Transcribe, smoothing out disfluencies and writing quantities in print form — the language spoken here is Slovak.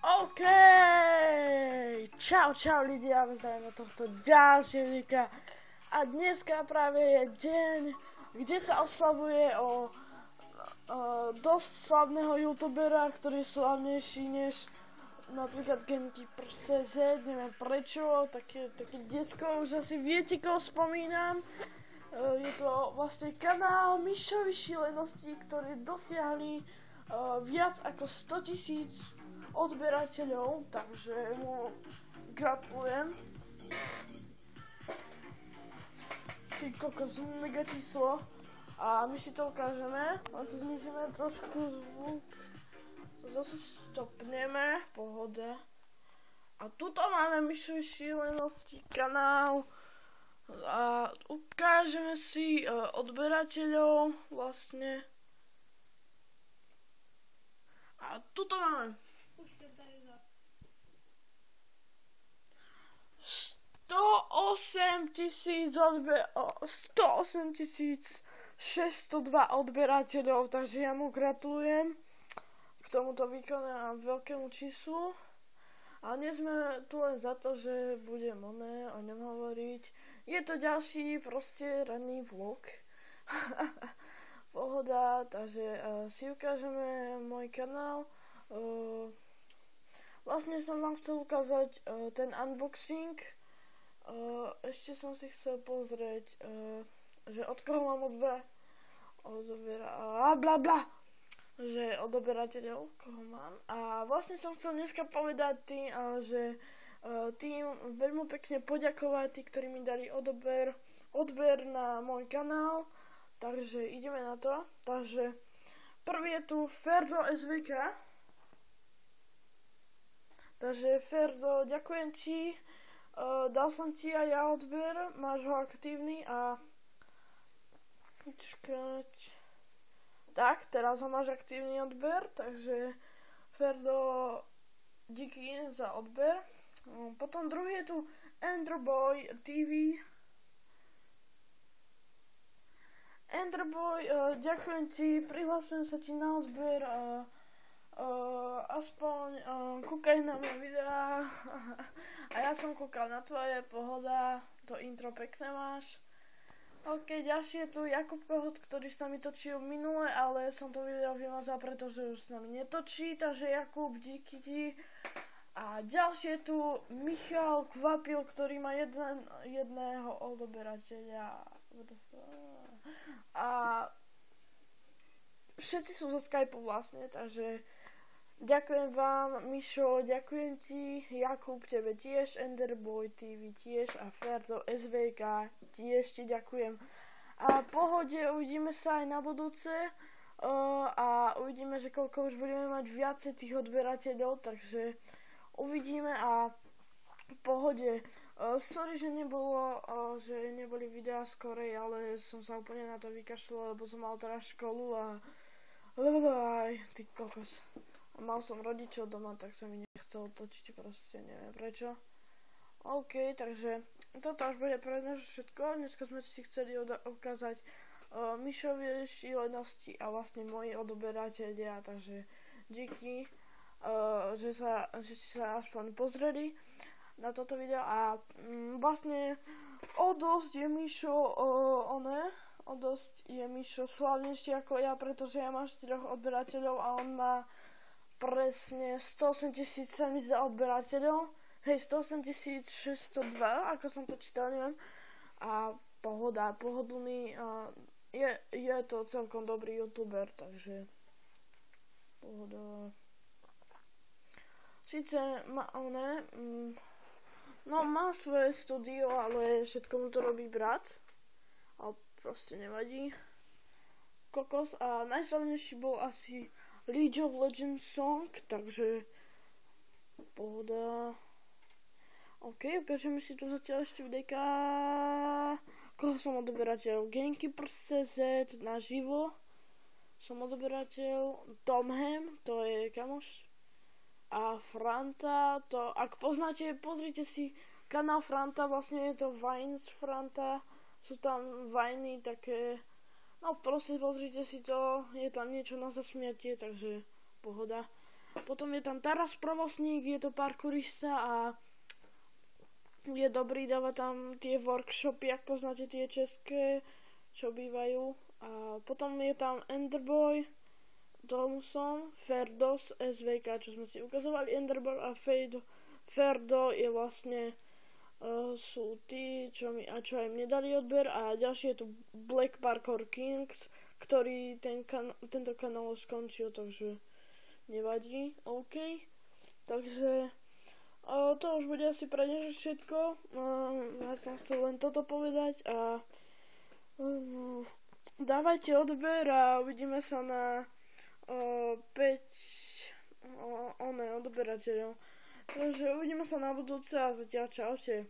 OK, čau ľudia, zdravíme tohto ďalšieho videa. A dneska práve je deň, kde sa oslavuje o dosť slavného youtubera, ktorý je slavnejší než napríklad Gamekeeper.cz, neviem prečo, také decko, už asi viete, koho spomínam. Je to vlastne kanál Mišovy šílenosti, ktorí dosiahli viac ako 100 000 odberateľov, takže mu gratulujem. Ty kokos, mega číslo. A my si to ukážeme, ale sa znižíme trošku zvuk. Zase stopneme, pohoda. A tuto máme Mišovy šílenosti kanál. A ukážeme si odberateľov vlastne. A tuto máme 108 602 odberateľov, takže ja mu gratulujem k tomuto výkonu a veľkému číslu. A nie sme tu len za to, že budem o ňom hovoriť. Je to ďalší proste ranný vlog. Pohoda, takže si ukážeme môj kanál. Vlastne som vám chcel ukázať ten unboxing. Ešte som si chcel pozrieť, že od koho mám odoberateľov, koho mám. A vlastne som chcel dneska povedať tým, že tým veľmi pekne poďakovať tí, ktorí mi dali odber na môj kanál. Takže ideme na to. Takže prvý je tu Ferdo SVK. Takže Ferdo, ďakujem ti. Dal som ti aj ja odber, máš ho aktívny a počkať. Tak, teraz ho máš aktívny odber, takže Ferdo, díky za odber. Potom druhý je tu Enderboy TV. Enderboy, ďakujem ti, prihlasujem sa ti na odber. Aspoň kúkaj na moje videá. A ja som kúkal na tvoje, pohoda, to intro pekné máš. OK, ďalší je tu Jakub Kohut, ktorý sa mi točil minule, ale som to video vymazal, pretože už s nami netočí, takže Jakub, díky ti. A ďalší je tu Michal Kvapil, ktorý má jedného odoberateľa. A všetci sú zo Skypeu vlastne, takže ďakujem vám, Mišo, ďakujem ti, Jakub, tebe tiež, Enderboy TV tiež a Ferdo SVK tiež ti ďakujem. A pohode, uvidíme sa aj na budúce a uvidíme, že koľko už budeme mať viacej tých odberateľov, takže uvidíme a pohode. Sorry, že neboli videá skorej, ale som sa úplne na to vykašľal, lebo som mal teraz školu a ty kokos. Mal som rodičov doma, tak sa mi nechcelo točiť, proste neviem prečo. OK, takže toto až bude pre nás všetko. Dneska sme si chceli ukázať Mišovie šílenosti a vlastne moji odoberatelia, takže díky, že ste sa aspoň pozreli na toto video a vlastne o dosť je Mišo slavnejší ako ja, pretože ja mám 4 odberateľov a on má presne 108 000 sa mi zdá odberateľov. Hej, 108 602, ako som to čítal, neviem. A pohoda, pohodlný. Je to celkom dobrý youtuber, takže pohoda. Sice má má svoje studio, ale všetko mu to robí brat. Ale proste nevadí. Kokos. A najslavnejší bol asi League of Legends song, takže pohoda. OK, ukážeme si tu zatiaľ ešte videjka. Koho som odberateľ? Gamekeepers.cz naživo. Som odberateľ. Tomhem, to je kamoš. A Franta, to ak poznáte, pozrite si kanál Franta, vlastne je to Vines Franta. Sú tam vajny také, no proste pozrite si to, je tam niečo na zasmiatie, takže pohoda. Potom je tam Taras Provosník, je to parkourista a je dobrý, dáva tam tie workshopy, ak poznáte tie české, čo bývajú. A potom je tam Enderboy, Thomson, Ferdos, SVK, čo sme si ukazovali. Enderboy a Ferdo je vlastne sú tí, čo aj mne dali odber, a ďalší je tu Black Parkour Kings, ktorý tento kanál skončil, takže nevadí, OK. Takže to už bude asi pre dnešok všetko. Ja som chcel len toto povedať a dávajte odber a uvidíme sa na 5 odberateľov. Takže uvidíme sa na budúce a zatiaľ čaute.